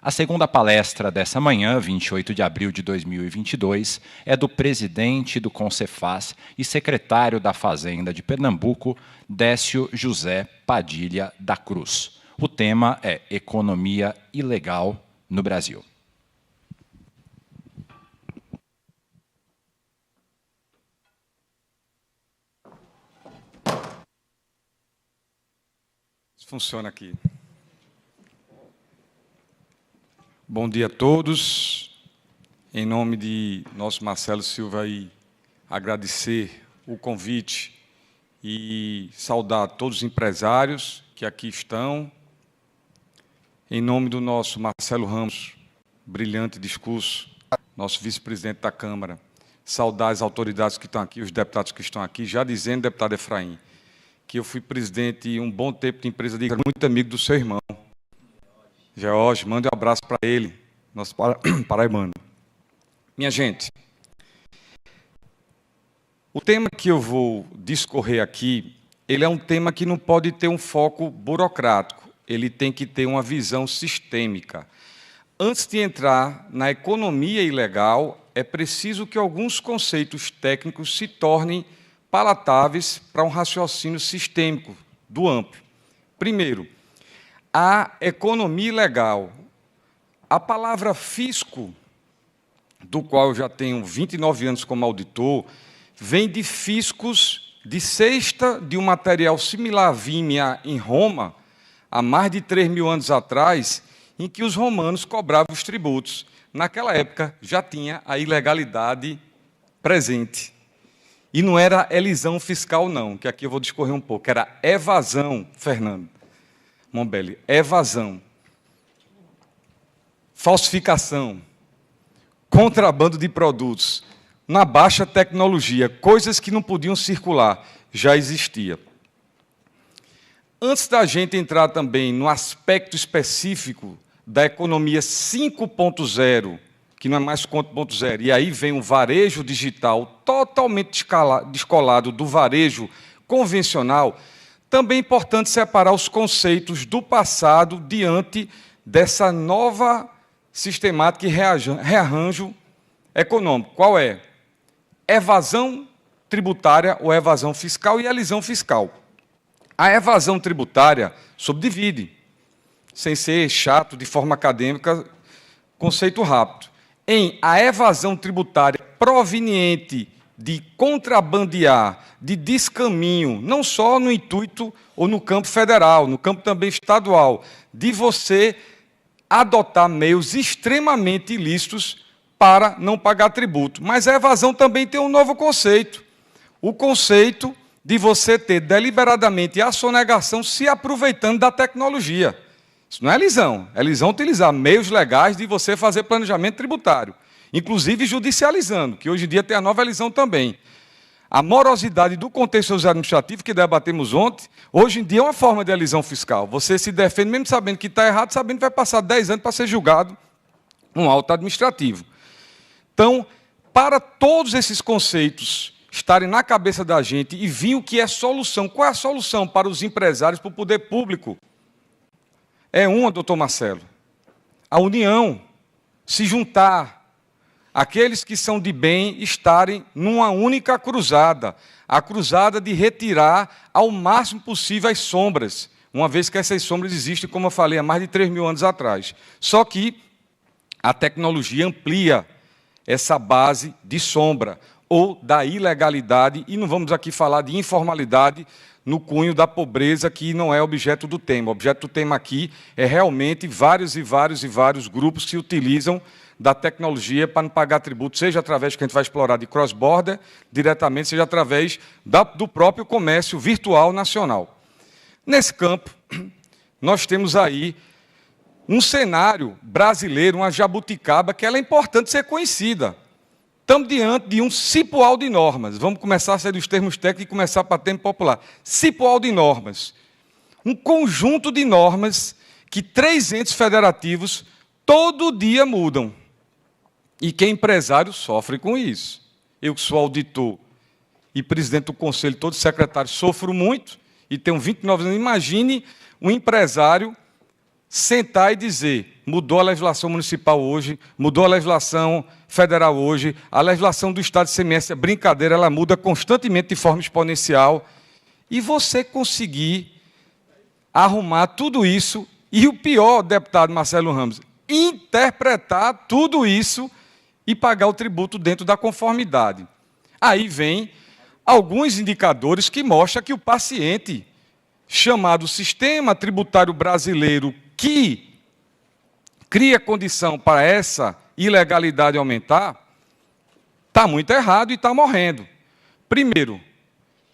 A segunda palestra dessa manhã, 28 de abril de 2022, é do presidente do Concefaz e secretário da Fazenda de Pernambuco, Décio José Padilha da Cruz. O tema é Economia Ilegal no Brasil. Funciona aqui. Bom dia a todos. Em nome de nosso Marcelo Silva, aí, agradecer o convite e saudar todos os empresários que aqui estão. Em nome do nosso Marcelo Ramos, brilhante discurso, nosso vice-presidente da Câmara, saudar as autoridades que estão aqui, os deputados que estão aqui, já dizendo, deputado Efraim, que eu fui presidente um bom tempo de empresa de muito amigo do seu irmão, George. Mande um abraço para ele, nosso paraibano. Minha gente, o tema que eu vou discorrer aqui, ele é um tema que não pode ter um foco burocrático, ele tem que ter uma visão sistêmica. Antes de entrar na economia ilegal, é preciso que alguns conceitos técnicos se tornem palatáveis para um raciocínio sistêmico do amplo. Primeiro, a economia ilegal. A palavra fisco, do qual eu já tenho 29 anos como auditor, vem de fiscos de cesta de um material similar à vímia em Roma, há mais de 3.000 anos atrás, em que os romanos cobravam os tributos. Naquela época já tinha a ilegalidade presente. E não era elisão fiscal, não, que aqui eu vou discorrer um pouco, era evasão, Fernando Mombelli, evasão, falsificação, contrabando de produtos, na baixa tecnologia, coisas que não podiam circular, já existia. Antes da gente entrar também no aspecto específico da economia 5.0, que não é mais 4.0, e aí vem um varejo digital totalmente descolado do varejo convencional, também é importante separar os conceitos do passado diante dessa nova sistemática e rearranjo econômico. Qual é? Evasão tributária ou evasão fiscal e elisão fiscal. A evasão tributária subdivide, sem ser chato, de forma acadêmica, conceito rápido, em a evasão tributária proveniente de contrabandear, de descaminho, não só no intuito ou no campo federal, no campo também estadual, de você adotar meios extremamente ilícitos para não pagar tributo. Mas a evasão também tem um novo conceito, o conceito de você ter deliberadamente a sonegação se aproveitando da tecnologia. Isso não é elisão. É elisão utilizar meios legais de você fazer planejamento tributário, inclusive judicializando, que hoje em dia tem a nova elisão também. A morosidade do contencioso administrativo, que debatemos ontem, hoje em dia é uma forma de elisão fiscal. Você se defende, mesmo sabendo que está errado, sabendo que vai passar 10 anos para ser julgado um auto administrativo. Então, para todos esses conceitos estarem na cabeça da gente e vir o que é solução, qual é a solução para os empresários, para o poder público? É uma, doutor Marcelo, a união, se juntar, aqueles que são de bem estarem numa única cruzada, a cruzada de retirar ao máximo possível as sombras, uma vez que essas sombras existem, como eu falei, há mais de 3.000 anos atrás. Só que a tecnologia amplia essa base de sombra, ou da ilegalidade, e não vamos aqui falar de informalidade, no cunho da pobreza, que não é objeto do tema. O objeto do tema aqui é realmente vários grupos que se utilizam da tecnologia para não pagar tributo, seja através que a gente vai explorar de cross-border, diretamente, seja através do próprio comércio virtual nacional. Nesse campo, nós temos aí um cenário brasileiro, uma jabuticaba, que ela é importante ser conhecida. Estamos diante de um cipoal de normas. Vamos começar a sair dos termos técnicos e começar para termo popular. Cipoal de normas. Um conjunto de normas que 3 entes federativos todo dia mudam. E que empresário sofre com isso. Eu que sou auditor e presidente do conselho, todos os secretários, sofro muito e tenho 29 anos. Imagine um empresário sentar e dizer: mudou a legislação municipal hoje, mudou a legislação federal hoje, a legislação do Estado de ICMS é brincadeira, ela muda constantemente de forma exponencial, e você conseguir arrumar tudo isso, e o pior, deputado Marcelo Ramos, interpretar tudo isso e pagar o tributo dentro da conformidade. Aí vem alguns indicadores que mostram que o paciente, chamado Sistema Tributário Brasileiro, que cria condição para essa ilegalidade aumentar, está muito errado e está morrendo. Primeiro,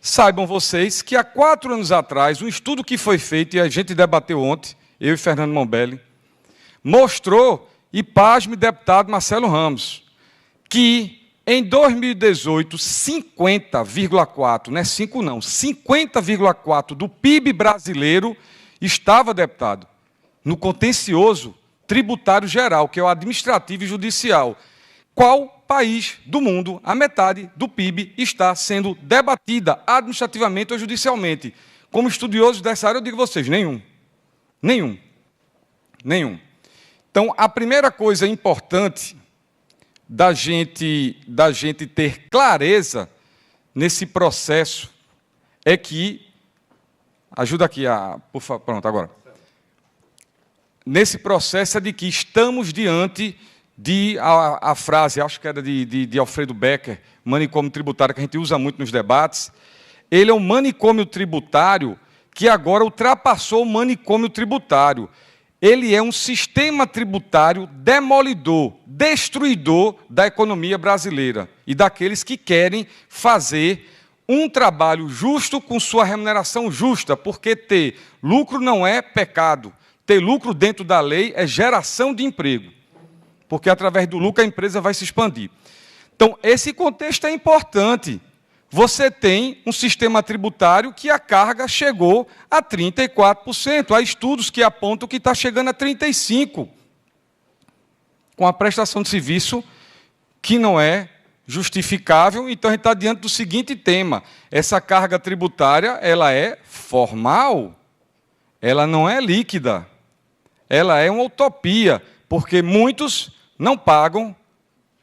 saibam vocês que há 4 anos atrás, um estudo que foi feito, e a gente debateu ontem, eu e Fernando Mombelli, mostrou, e pasme, deputado Marcelo Ramos, que em 2018, 50,4%, não é 5 não, 50,4% do PIB brasileiro estava, deputado, no contencioso tributário geral, que é o administrativo e judicial. Qual país do mundo, a metade do PIB, está sendo debatida administrativamente ou judicialmente? Como estudioso dessa área, eu digo a vocês, nenhum. Nenhum. Nenhum. Então, a primeira coisa importante da gente ter clareza nesse processo é que, ajuda aqui, por favor, pronto, agora. Nesse processo é de que estamos diante de a frase, acho que era de Alfredo Becker, manicômio tributário, que a gente usa muito nos debates. Ele é um manicômio tributário que agora ultrapassou o manicômio tributário. Ele é um sistema tributário demolidor, destruidor da economia brasileira e daqueles que querem fazer um trabalho justo com sua remuneração justa, porque ter lucro não é pecado. Ter lucro dentro da lei é geração de emprego, porque através do lucro a empresa vai se expandir. Então, esse contexto é importante. Você tem um sistema tributário que a carga chegou a 34%. Há estudos que apontam que está chegando a 35%, com a prestação de serviço que não é justificável. Então, a gente está diante do seguinte tema: essa carga tributária ela é formal, ela não é líquida, ela é uma utopia, porque muitos não pagam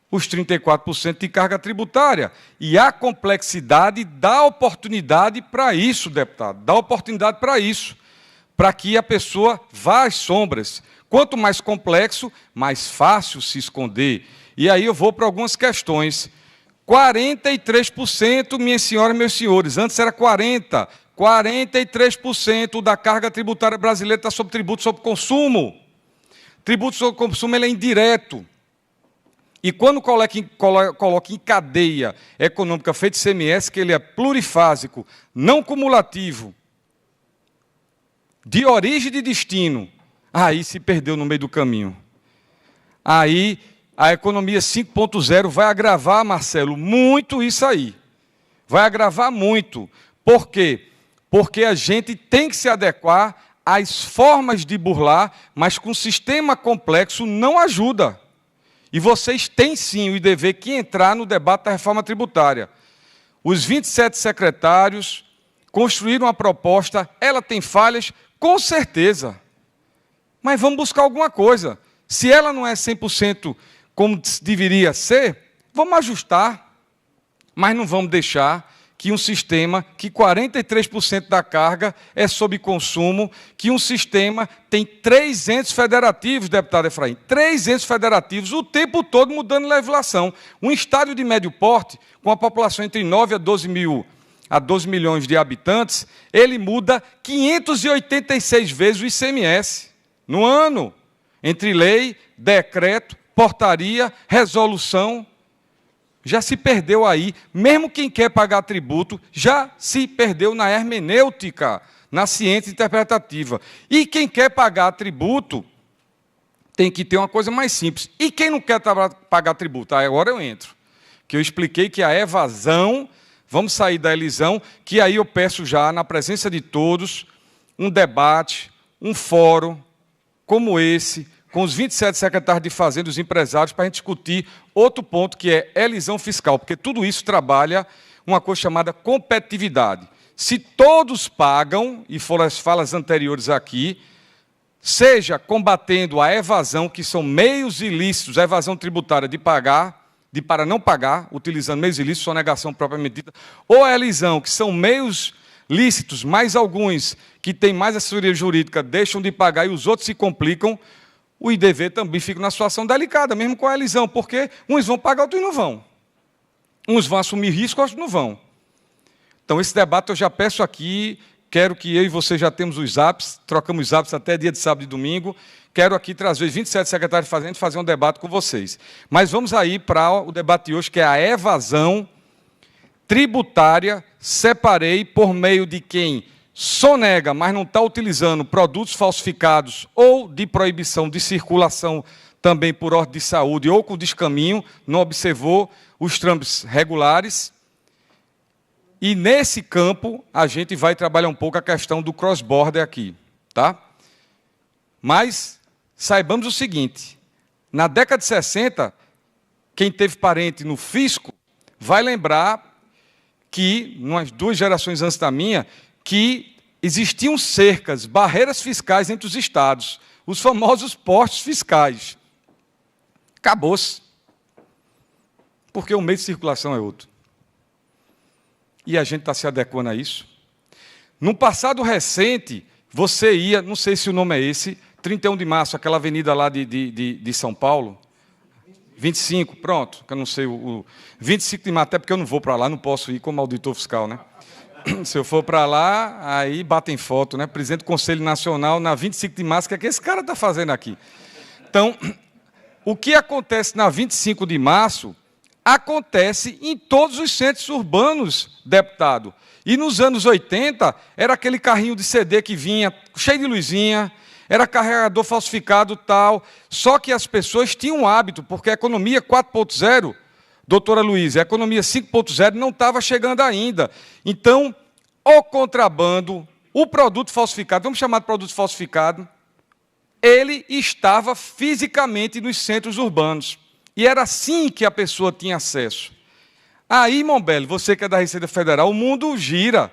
os 34% de carga tributária. E a complexidade dá oportunidade para isso, deputado, dá oportunidade para isso, para que a pessoa vá às sombras. Quanto mais complexo, mais fácil se esconder. E aí eu vou para algumas questões. 43%, minhas senhoras e meus senhores, antes era 40%, 43% da carga tributária brasileira está sob tributo sobre consumo. Tributo sobre consumo ele é indireto. E quando coloca em cadeia econômica feito ICMS, que ele é plurifásico, não cumulativo, de origem e de destino, aí se perdeu no meio do caminho. Aí a economia 5.0 vai agravar, Marcelo, muito isso aí. Vai agravar muito. Por quê? Porque a gente tem que se adequar às formas de burlar, mas com um sistema complexo não ajuda. E vocês têm sim o dever que entrar no debate da reforma tributária. Os 27 secretários construíram uma proposta, ela tem falhas, com certeza. Mas vamos buscar alguma coisa. Se ela não é 100% como deveria ser, vamos ajustar. Mas não vamos deixar que um sistema que 43% da carga é sob consumo, que um sistema tem 3 entes federativos, deputado Efraim, 3 entes federativos, o tempo todo mudando legislação. Um estádio de médio porte, com a população entre 9 a 12 milhões de habitantes, ele muda 586 vezes o ICMS no ano, entre lei, decreto, portaria, resolução. Já se perdeu aí, mesmo quem quer pagar tributo, já se perdeu na hermenêutica, na ciência interpretativa. E quem quer pagar tributo tem que ter uma coisa mais simples. E quem não quer pagar tributo? Agora eu entro. Que eu expliquei que a evasão, vamos sair da elisão, que aí eu peço já, na presença de todos, um debate, um fórum como esse, com os 27 secretários de Fazenda e os empresários, para a gente discutir outro ponto, que é elisão fiscal, porque tudo isso trabalha uma coisa chamada competitividade. Se todos pagam, e foram as falas anteriores aqui, seja combatendo a evasão, que são meios ilícitos, a evasão tributária de pagar, de para não pagar, utilizando meios ilícitos, sonegação propriamente dita, ou a elisão, que são meios lícitos, mais alguns que têm mais assessoria jurídica deixam de pagar e os outros se complicam, o IDV também fica numa situação delicada, mesmo com a elisão, porque uns vão pagar, outros não vão. Uns vão assumir risco, outros não vão. Então, esse debate eu já peço aqui, quero que eu e você já temos os zaps, trocamos zaps até dia de sábado e domingo, quero aqui trazer os 27 secretários de Fazenda e fazer um debate com vocês. Mas vamos aí para o debate de hoje, que é a evasão tributária. Separei por meio de quem sonega, mas não está utilizando produtos falsificados ou de proibição de circulação também por ordem de saúde ou com descaminho, não observou os trâmites regulares. E nesse campo a gente vai trabalhar um pouco a questão do cross-border aqui, tá? Mas saibamos o seguinte, na década de 60, quem teve parente no fisco vai lembrar que, umas 2 gerações antes da minha, que existiam cercas, barreiras fiscais entre os estados, os famosos postos fiscais. Acabou-se. Porque o meio de circulação é outro. E a gente está se adequando a isso. No passado recente, você ia, não sei se o nome é esse, 31 de março, aquela avenida lá de São Paulo, 25, pronto, que eu não sei, o 25 de março, até porque eu não vou para lá, não posso ir como auditor fiscal, né? Se eu for para lá, aí batem foto, né? Presidente do Conselho Nacional, na 25 de março, o que é que esse cara está fazendo aqui? Então, o que acontece na 25 de março, acontece em todos os centros urbanos, deputado. E nos anos 80, era aquele carrinho de CD que vinha, cheio de luzinha, era carregador falsificado tal, só que as pessoas tinham um hábito, porque a economia 4.0, doutora Luísa, a economia 5.0 não estava chegando ainda. Então, o contrabando, o produto falsificado, vamos chamar de produto falsificado, ele estava fisicamente nos centros urbanos. E era assim que a pessoa tinha acesso. Aí, Mombelli, você que é da Receita Federal, o mundo gira.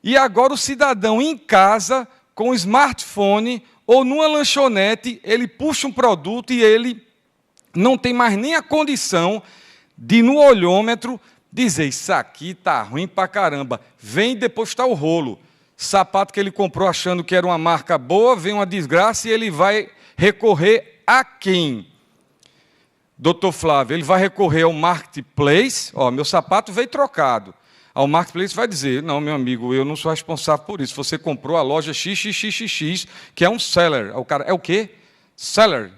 E agora o cidadão em casa, com o smartphone ou numa lanchonete, ele puxa um produto e ele não tem mais nem a condição de, no olhômetro, dizer, isso aqui está ruim pra caramba. Vem e depois está o rolo. Sapato que ele comprou achando que era uma marca boa, vem uma desgraça e ele vai recorrer a quem? Doutor Flávio, ele vai recorrer ao marketplace, ó, meu sapato veio trocado. Ao marketplace vai dizer, não, meu amigo, eu não sou responsável por isso. Você comprou a loja XXXX, que é um seller. O cara, é o quê? Seller.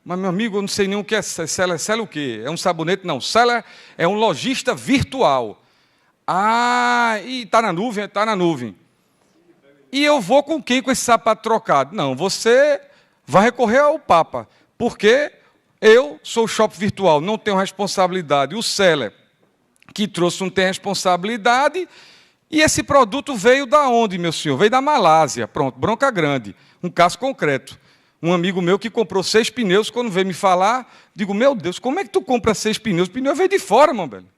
Mas, meu amigo, eu não sei nem o que é seller. Seller o quê? É um sabonete? Não. Seller é um lojista virtual. Ah, e está na nuvem? Está na nuvem. E eu vou com quem com esse sapato trocado? Não, você vai recorrer ao Papa, porque eu sou o shopping virtual, não tenho responsabilidade. O seller que trouxe não tem responsabilidade, e esse produto veio da onde, meu senhor? Veio da Malásia, pronto, bronca grande. Um caso concreto. Um amigo meu que comprou 6 pneus, quando veio me falar, digo, meu Deus, como é que tu compra 6 pneus? O pneu veio de fora, meu velho.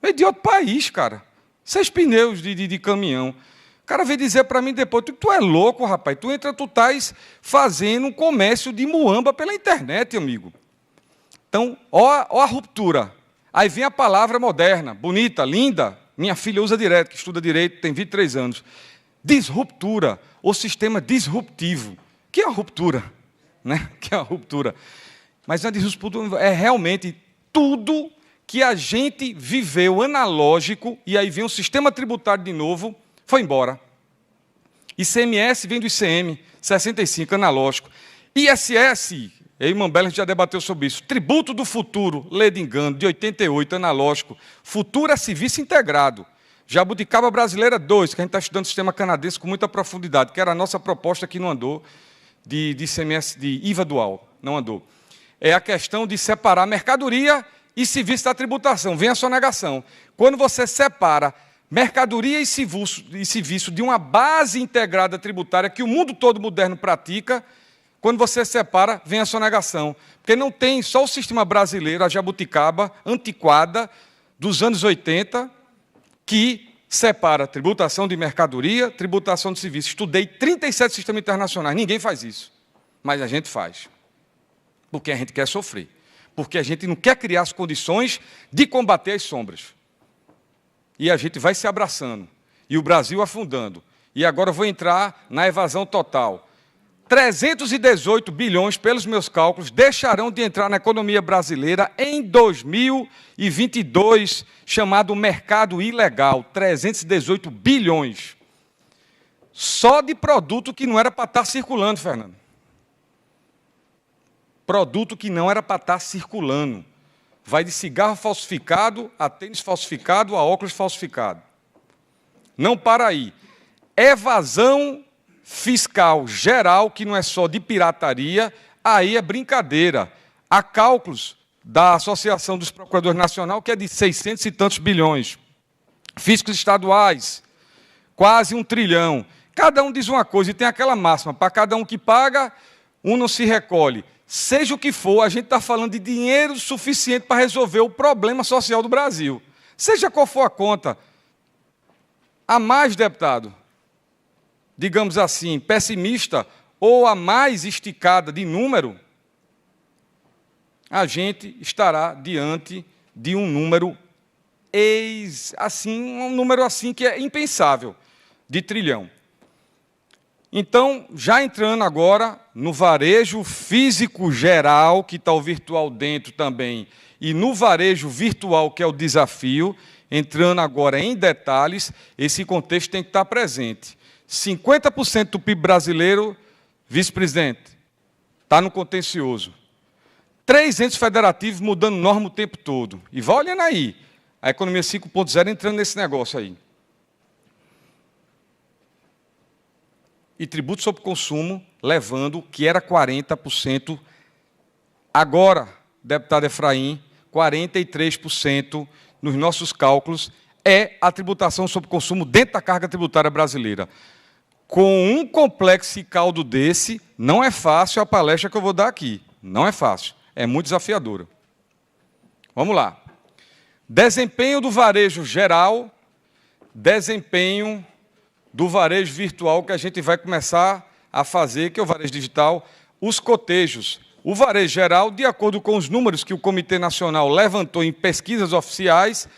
Veio de outro país, cara. 6 pneus de caminhão. O cara veio dizer para mim depois, tu é louco, rapaz, tu estás fazendo um comércio de muamba pela internet, amigo. Então, ó a ruptura. Aí vem a palavra moderna, bonita, linda, minha filha usa direto, que estuda direito, tem 23 anos. Disruptura, ou sistema disruptivo. O que é a ruptura? Né? O que é a ruptura? Mas a disruptura é realmente tudo que a gente viveu analógico, e aí vem um sistema tributário de novo, foi embora. ICMS vem do ICM, 65, analógico. ISS, eu e Mambela já debateu sobre isso. Tributo do Futuro, lei de engano, de 88, analógico. Futuro é serviço integrado. Jabuticaba Brasileira 2, que a gente está estudando o sistema canadense com muita profundidade, que era a nossa proposta que não andou, de ICMS, de IVA dual, não andou. É a questão de separar mercadoria e serviço da tributação. Vem a sonegação. Quando você separa mercadoria e serviço de uma base integrada tributária que o mundo todo moderno pratica, quando você separa, vem a sonegação. Porque não tem só o sistema brasileiro, a jabuticaba, antiquada, dos anos 80, que separa tributação de mercadoria, tributação de serviço. Estudei 37 sistemas internacionais, ninguém faz isso. mas a gente faz. Porque a gente quer sofrer. Porque a gente não quer criar as condições de combater as sombras. E a gente vai se abraçando. E o Brasil afundando. E agora eu vou entrar na evasão total. 318 bilhões, pelos meus cálculos, deixarão de entrar na economia brasileira em 2022, chamado mercado ilegal. 318 bilhões. Só de produto que não era para estar circulando, Fernando. Produto que não era para estar circulando. Vai de cigarro falsificado, a tênis falsificado, a óculos falsificado. Não para aí. Evasão fiscal geral, que não é só de pirataria, aí é brincadeira. Há cálculos da Associação dos Procuradores Nacional, que é de 600 e tantos bilhões. Fiscos estaduais, quase 1 trilhão. Cada um diz uma coisa, e tem aquela máxima, para cada um que paga, um não se recolhe. Seja o que for, a gente está falando de dinheiro suficiente para resolver o problema social do Brasil. Seja qual for a conta. A mais, deputado, digamos assim, pessimista, ou a mais esticada de número, a gente estará diante de um número que é impensável, de trilhão. Então, já entrando agora no varejo físico geral, que está o virtual dentro também, e no varejo virtual, que é o desafio, entrando agora em detalhes, esse contexto tem que estar presente. 50% do PIB brasileiro, vice-presidente, está no contencioso. 3 entes federativos mudando norma o tempo todo. E vai olhando aí, a economia 5.0 entrando nesse negócio aí. E tributo sobre consumo, levando, que era 40%, agora, deputado Efraim, 43% nos nossos cálculos, é a tributação sobre consumo dentro da carga tributária brasileira. Com um complexo e caldo desse, não é fácil a palestra que eu vou dar aqui. Não é fácil, é muito desafiadora. Vamos lá. Desempenho do varejo geral, desempenho do varejo virtual, que a gente vai começar a fazer, que é o varejo digital, os cotejos. O varejo geral, de acordo com os números que o Comitê Nacional levantou em pesquisas oficiais,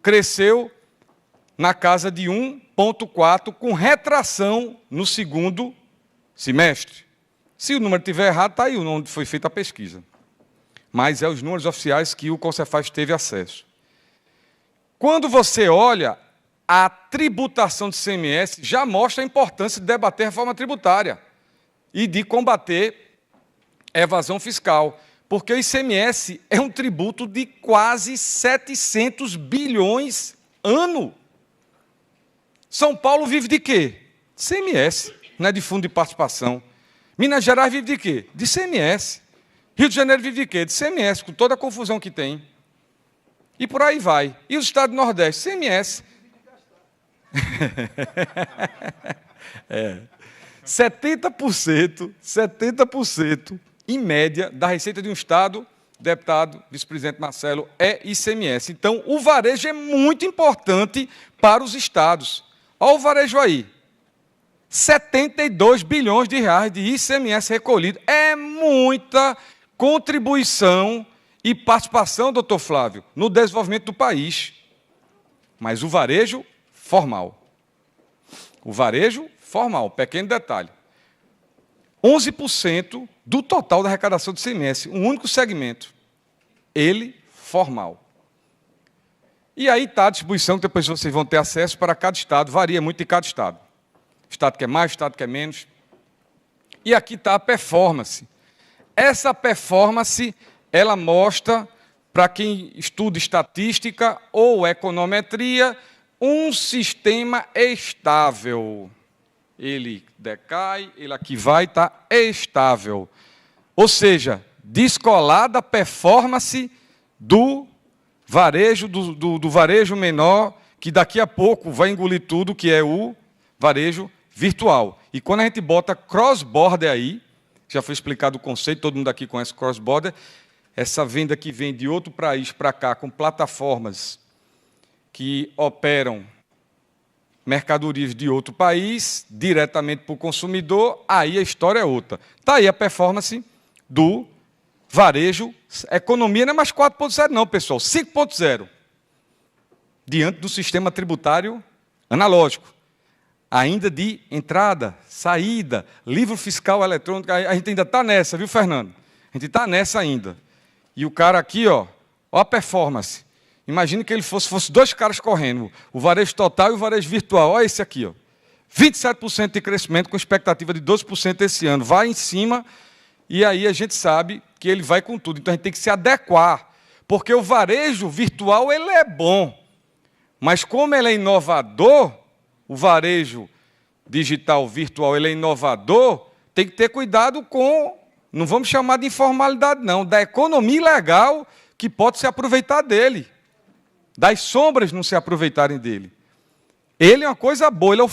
cresceu na casa de 1,4, com retração no segundo semestre. Se o número estiver errado, está aí onde foi feita a pesquisa. Mas é os números oficiais que o Concefaz teve acesso. Quando você olha, a tributação de ICMS já mostra a importância de debater a reforma tributária e de combater a evasão fiscal, porque o ICMS é um tributo de quase 700 bilhões ano. São Paulo vive de quê? De ICMS, não é de fundo de participação. Minas Gerais vive de quê? De ICMS. Rio de Janeiro vive de quê? De ICMS, com toda a confusão que tem. E por aí vai. E os estados do Nordeste? ICMS. 70%, em média, da receita de um estado, deputado, vice-presidente Marcelo, é ICMS. Então, o varejo é muito importante para os estados. Olha o varejo aí. 72 bilhões de reais de ICMS recolhido. É muita contribuição e participação, doutor Flávio, no desenvolvimento do país. Mas o varejo formal. O varejo formal, pequeno detalhe. 11% do total da arrecadação do ICMS, um único segmento. Ele, formal. E aí está a distribuição, que depois vocês vão ter acesso para cada estado, varia muito de cada estado. Estado que é mais, estado que é menos. E aqui está a performance. Essa performance, ela mostra, para quem estuda estatística ou econometria, um sistema estável. Ele decai, ele aqui vai estar estável. Ou seja, descolada a performance do varejo, do varejo menor, que daqui a pouco vai engolir tudo, que é o varejo virtual. E quando a gente bota cross-border aí, já foi explicado o conceito, todo mundo aqui conhece cross-border, essa venda que vem de outro país para cá, com plataformas que operam mercadorias de outro país, diretamente para o consumidor, aí a história é outra. Está aí a performance do varejo. Economia não é mais 4.0 não, pessoal, 5.0. Diante do sistema tributário analógico. Ainda de entrada, saída, livro fiscal eletrônico, a gente ainda está nessa, viu, Fernando? A gente está nessa ainda. E o cara aqui, ó a performance. Imagine que ele fosse dois caras correndo, o varejo total e o varejo virtual. Olha esse aqui, ó. 27% de crescimento com expectativa de 12% esse ano. Vai em cima e aí a gente sabe que ele vai com tudo. Então a gente tem que se adequar, porque o varejo virtual ele é bom, mas como ele é inovador, o varejo digital virtual ele é inovador, tem que ter cuidado com, não vamos chamar de informalidade não, da economia ilegal que pode se aproveitar dele, das sombras não se aproveitarem dele. Ele é uma coisa boa, ele é o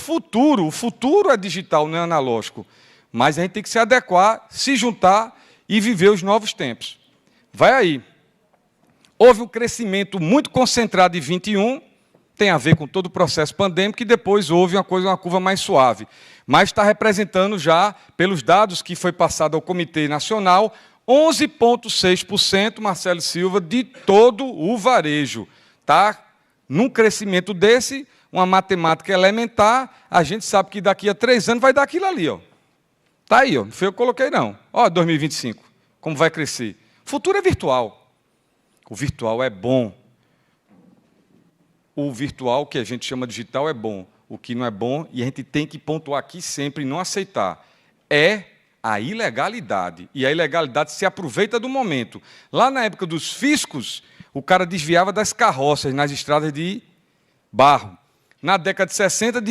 futuro é digital, não é analógico, mas a gente tem que se adequar, se juntar e viver os novos tempos. Vai aí. Houve um crescimento muito concentrado em 21, tem a ver com todo o processo pandêmico, e depois houve uma curva mais suave. Mas está representando já, pelos dados que foi passado ao Comitê Nacional, 11,6%, Marcelo Silva, de todo o varejo. Tá? Num crescimento desse, uma matemática elementar, a gente sabe que daqui a 3 anos vai dar aquilo ali. Está aí, ó. Não foi eu que coloquei, não. Ó, 2025, como vai crescer. O futuro é virtual. O virtual é bom. O virtual, que a gente chama digital, é bom. O que não é bom, e a gente tem que pontuar aqui sempre e não aceitar, é a ilegalidade. E a ilegalidade se aproveita do momento. Lá na época dos fiscos, o cara desviava das carroças nas estradas de barro. Na década de 60,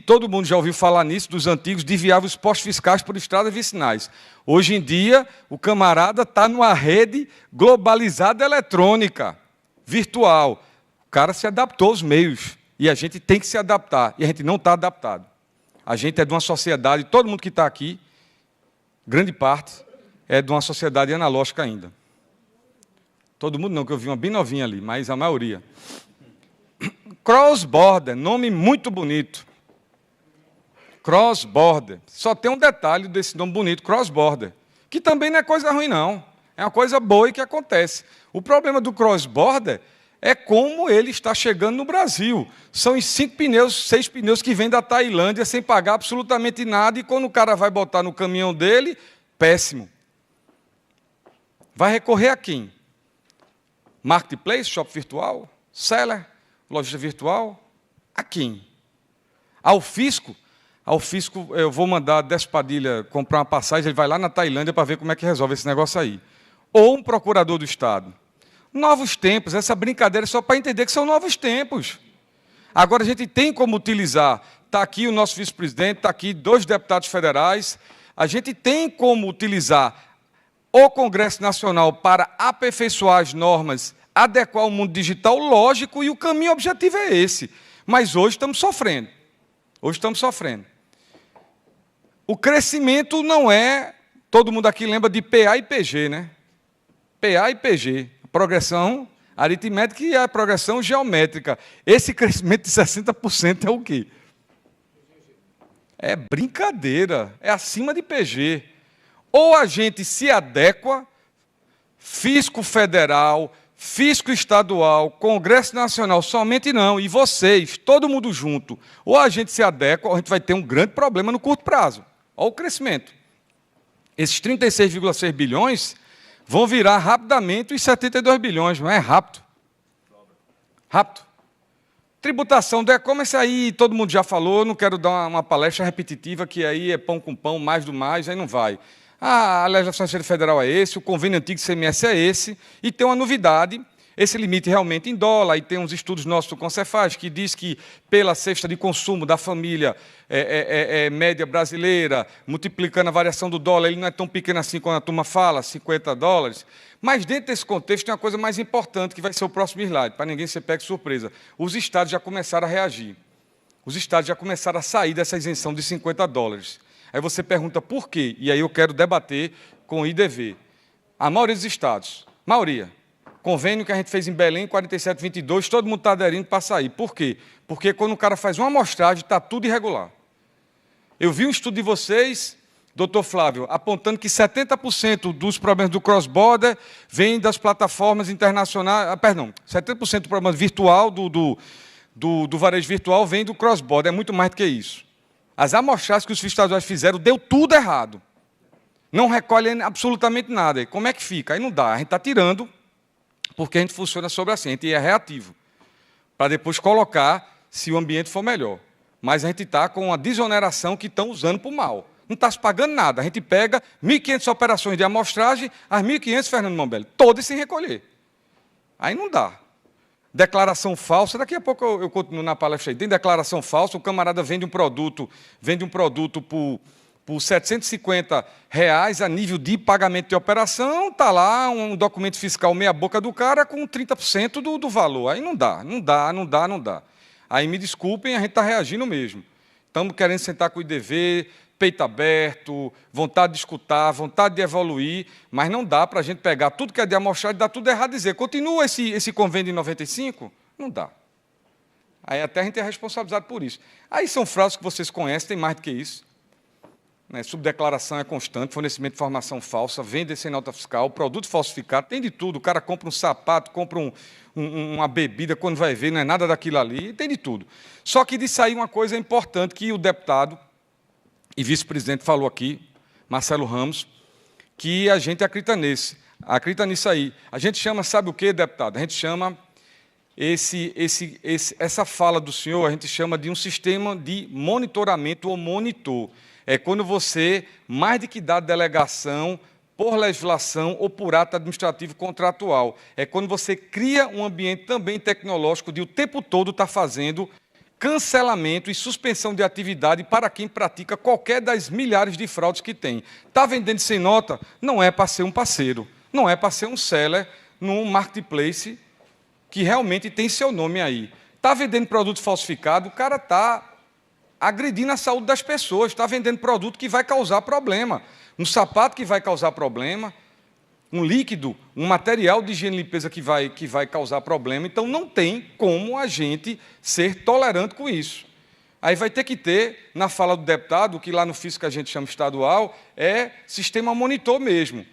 todo mundo já ouviu falar nisso, dos antigos, desviava os postos fiscais por estradas vicinais. Hoje em dia, o camarada está numa rede globalizada eletrônica, virtual. O cara se adaptou aos meios, e a gente tem que se adaptar, e a gente não está adaptado. A gente é de uma sociedade, todo mundo que está aqui, grande parte, é de uma sociedade analógica ainda. Todo mundo não, que eu vi uma bem novinha ali, mas a maioria. Cross-border, nome muito bonito. Cross-border. Só tem um detalhe desse nome bonito, cross-border, que também não é coisa ruim, não. É uma coisa boa e que acontece. O problema do cross-border é como ele está chegando no Brasil. São os 5 pneus, 6 pneus que vêm da Tailândia sem pagar absolutamente nada, e quando o cara vai botar no caminhão dele, péssimo. Vai recorrer a quem? Marketplace, shop virtual, seller, loja virtual, a quem? Ao fisco? Ao fisco, eu vou mandar Décio Padilha comprar uma passagem, ele vai lá na Tailândia para ver como é que resolve esse negócio aí. Ou um procurador do Estado. Novos tempos, essa brincadeira é só para entender que são novos tempos. Agora a gente tem como utilizar, está aqui o nosso vice-presidente, está aqui 2 deputados federais, a gente tem como utilizar o Congresso Nacional para aperfeiçoar as normas, adequar o mundo digital, lógico, e o caminho objetivo é esse. Mas hoje estamos sofrendo. Hoje estamos sofrendo. O crescimento não é... Todo mundo aqui lembra de PA e PG, né? PA e PG. Progressão aritmética e a progressão geométrica. Esse crescimento de 60% é o quê? É brincadeira. É acima de PG. Ou a gente se adequa, fisco federal, fisco estadual, Congresso Nacional, somente não, e vocês, todo mundo junto. Ou a gente se adequa, ou a gente vai ter um grande problema no curto prazo. Olha o crescimento. Esses 36,6 bilhões vão virar rapidamente os 72 bilhões, não é rápido? Rápido. Tributação do e-commerce, aí todo mundo já falou, não quero dar uma palestra repetitiva, que aí é pão com pão, mais do mais, aí não vai. A legislação federal é esse, o convênio antigo CMS é esse, e tem uma novidade, esse limite realmente em dólar, e tem uns estudos nossos do Concefaz que diz que pela cesta de consumo da família média brasileira, multiplicando a variação do dólar, ele não é tão pequeno assim quando a turma fala, $50. Mas dentro desse contexto tem uma coisa mais importante, que vai ser o próximo slide, para ninguém ser pego de surpresa. Os estados já começaram a reagir. Os estados já começaram a sair dessa isenção de $50. Aí você pergunta por quê? E aí eu quero debater com o IDV. A maioria dos estados, maioria, Convênio que a gente fez em Belém, 4722, todo mundo está aderindo para sair. Por quê? Porque quando o cara faz uma amostragem, está tudo irregular. Eu vi um estudo de vocês, doutor Flávio, apontando que 70% dos problemas do cross-border vêm das plataformas internacionais, 70% do problema virtual, do varejo virtual, vem do cross-border, é muito mais do que isso. As amostragens que os estaduais fizeram, deu tudo errado. Não recolhem absolutamente nada. E como é que fica? Aí não dá, a gente está tirando, porque a gente funciona sobre assim, a gente é reativo, para depois colocar se o ambiente for melhor. Mas a gente está com uma desoneração que estão usando para o mal. Não está se pagando nada. A gente pega 1.500 operações de amostragem, as 1.500, Fernando Mambelli, todas sem recolher. Aí não dá. Declaração falsa, daqui a pouco eu continuo na palestra aí. Tem declaração falsa, o camarada vende um produto por R$750 a nível de pagamento de operação, está lá um documento fiscal meia boca do cara com 30% do valor. Aí não dá. Aí me desculpem, a gente está reagindo mesmo. Estamos querendo sentar com o IDV, peito aberto, vontade de escutar, vontade de evoluir, mas não dá para a gente pegar tudo que é de amostragem e dar tudo errado e dizer, continua esse convênio de 95? Não dá. Aí até a gente é responsabilizado por isso. Aí são frases que vocês conhecem, tem mais do que isso. Subdeclaração é constante, fornecimento de informação falsa, venda sem nota fiscal, produto falsificado, tem de tudo. O cara compra um sapato, compra uma bebida, quando vai ver, não é nada daquilo ali, tem de tudo. Só que disso aí uma coisa importante que o deputado e vice-presidente falou aqui, Marcelo Ramos, que a gente acredita nisso aí. A gente chama, sabe o quê, deputado? A gente chama essa fala do senhor, a gente chama de um sistema de monitoramento ou monitor. É quando você, mais do que dá delegação, por legislação ou por ato administrativo contratual, é quando você cria um ambiente também tecnológico de o tempo todo estar fazendo cancelamento e suspensão de atividade para quem pratica qualquer das milhares de fraudes que tem. Está vendendo sem nota? Não é para ser um parceiro, não é para ser um seller num marketplace que realmente tem seu nome aí. Está vendendo produto falsificado, o cara está agredindo a saúde das pessoas, está vendendo produto que vai causar problema, um sapato que vai causar problema, um líquido, um material de higiene e limpeza que vai causar problema. Então, não tem como a gente ser tolerante com isso. Aí vai ter que ter, na fala do deputado, que lá no fisco que a gente chama estadual, é sistema monitor mesmo.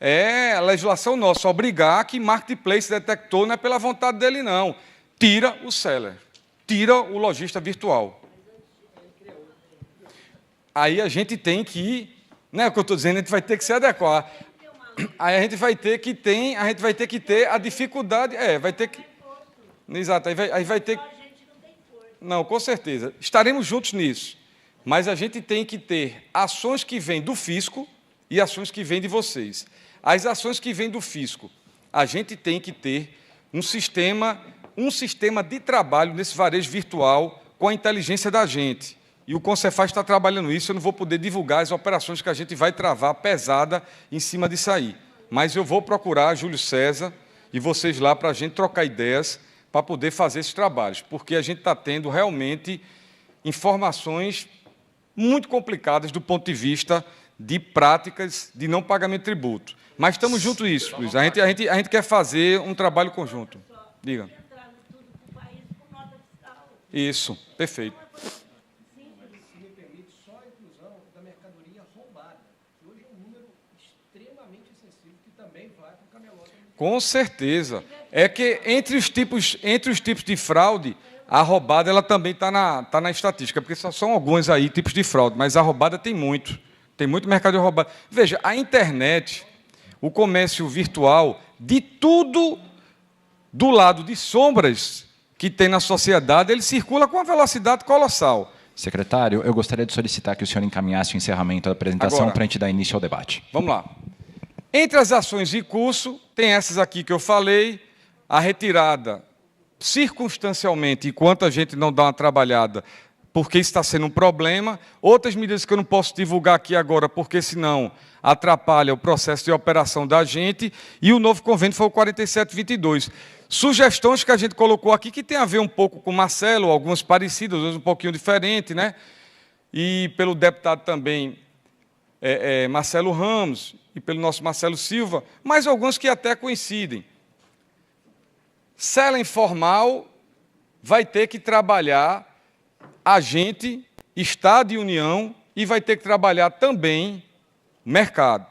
É a legislação nossa, obrigar que marketplace detector não é pela vontade dele, não. Tira o seller, tira o lojista virtual. Aí a gente tem que, não é o que eu estou dizendo, a gente vai ter que se adequar. Aí a gente vai ter que ter a dificuldade, vai ter que, exato, aí vai ter, não, com certeza, estaremos juntos nisso, mas a gente tem que ter ações que vêm do fisco e ações que vêm de vocês. As ações que vêm do fisco, a gente tem que ter um sistema de trabalho nesse varejo virtual com a inteligência da gente. E o Concefaz está trabalhando isso, eu não vou poder divulgar as operações que a gente vai travar pesada em cima disso aí. Mas eu vou procurar Júlio César e vocês lá para a gente trocar ideias para poder fazer esses trabalhos, porque a gente está tendo realmente informações muito complicadas do ponto de vista de práticas de não pagamento de tributo. Mas estamos juntos nisso, Luiz. A gente quer fazer um trabalho conjunto. Diga. Isso, perfeito. Com certeza. É que entre os tipos de fraude, a roubada ela também está na estatística, porque só são alguns aí tipos de fraude, mas a roubada tem muito mercado de roubada. Veja, a internet, o comércio virtual, de tudo do lado de sombras que tem na sociedade, ele circula com uma velocidade colossal. Secretário, eu gostaria de solicitar que o senhor encaminhasse o encerramento da apresentação para a gente dar início ao debate. Vamos lá. Entre as ações em curso, tem essas aqui que eu falei, a retirada circunstancialmente, enquanto a gente não dá uma trabalhada, porque isso está sendo um problema. Outras medidas que eu não posso divulgar aqui agora, porque senão atrapalha o processo de operação da gente. E o novo convênio foi o 4722. Sugestões que a gente colocou aqui, que tem a ver um pouco com o Marcelo, algumas parecidas, outras um pouquinho diferentes, né? E pelo deputado também, Marcelo Ramos, e pelo nosso Marcelo Silva, mas alguns que até coincidem. cela informal vai ter que trabalhar agente, Estado e União, e vai ter que trabalhar também mercado.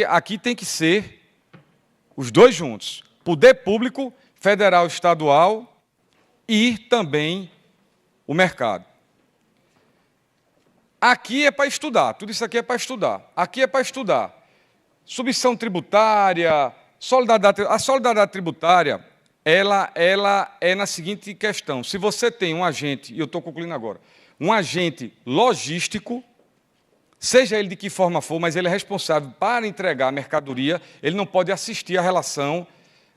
Aqui tem que ser os dois juntos. Poder público, federal e estadual, e também o mercado. Aqui é para estudar, tudo isso aqui é para estudar. Aqui é para estudar. Submissão tributária, a solidariedade tributária, ela é na seguinte questão. Se você tem um agente, e eu estou concluindo agora, um agente logístico, seja ele de que forma for, mas ele é responsável para entregar a mercadoria, ele não pode assistir à relação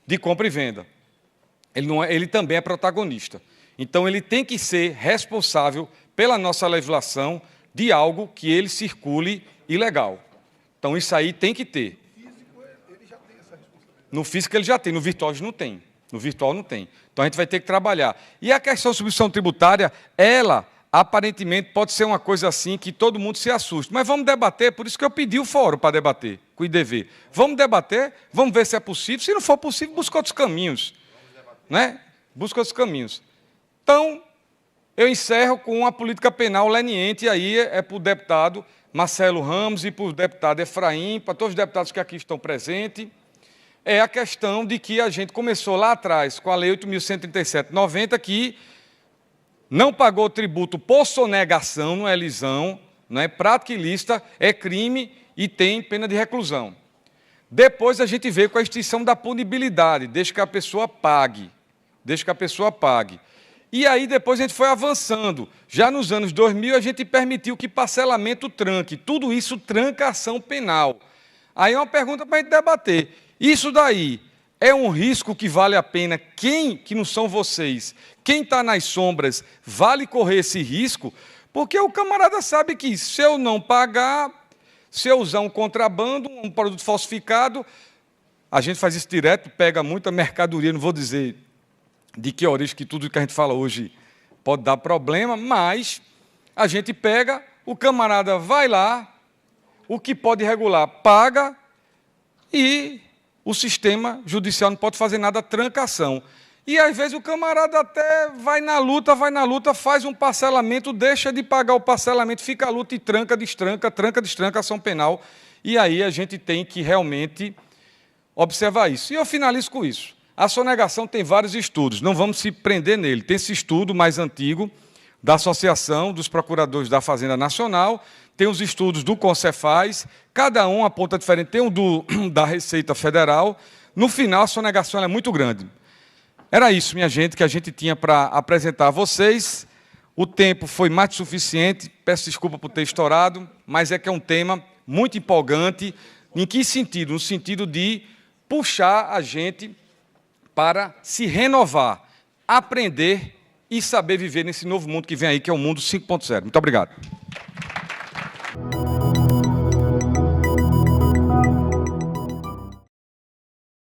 de compra e venda. Ele também é protagonista. Então, ele tem que ser responsável pela nossa legislação de algo que ele circule ilegal. Então, isso aí tem que ter. No físico ele já tem, no virtual não tem. No virtual não tem. Então, a gente vai ter que trabalhar. E a questão de submissão tributária, ela, aparentemente, pode ser uma coisa assim que todo mundo se assusta. Mas vamos debater, por isso que eu pedi o fórum para debater com o IDV. Vamos debater, vamos ver se é possível. Se não for possível, busca outros caminhos. Né? Busca outros caminhos. Então, eu encerro com uma política penal leniente, e aí é para o deputado Marcelo Ramos e para o deputado Efraim, para todos os deputados que aqui estão presentes, é a questão de que a gente começou lá atrás, com a Lei 8.137/90, que não pagou tributo por sonegação, não é lisão, não é prática ilícita, é crime e tem pena de reclusão. Depois a gente veio com a extinção da punibilidade, deixa que a pessoa pague. E aí depois a gente foi avançando. Já nos anos 2000 a gente permitiu que parcelamento tranque. Tudo isso tranca a ação penal. Aí é uma pergunta para a gente debater. Isso daí é um risco que vale a pena? Quem, que não são vocês, quem está nas sombras, vale correr esse risco? Porque o camarada sabe que se eu não pagar, se eu usar um contrabando, um produto falsificado, a gente faz isso direto, pega muita mercadoria, não vou dizer de que origem, que tudo que a gente fala hoje pode dar problema, mas a gente pega, o camarada vai lá, o que pode regular paga e o sistema judicial não pode fazer nada, trancação. E às vezes o camarada até vai na luta, faz um parcelamento, deixa de pagar o parcelamento, fica a luta e tranca, destranca, ação penal. E aí a gente tem que realmente observar isso. E eu finalizo com isso. A sonegação tem vários estudos, não vamos se prender nele. Tem esse estudo mais antigo da Associação dos Procuradores da Fazenda Nacional, tem os estudos do Concefaz, cada um aponta diferente, tem um da Receita Federal. No final, a sonegação é muito grande. Era isso, minha gente, que a gente tinha para apresentar a vocês. O tempo foi mais que suficiente, peço desculpa por ter estourado, mas é que é um tema muito empolgante. Em que sentido? No sentido de puxar a gente para se renovar, aprender e saber viver nesse novo mundo que vem aí, que é o mundo 5.0. Muito obrigado.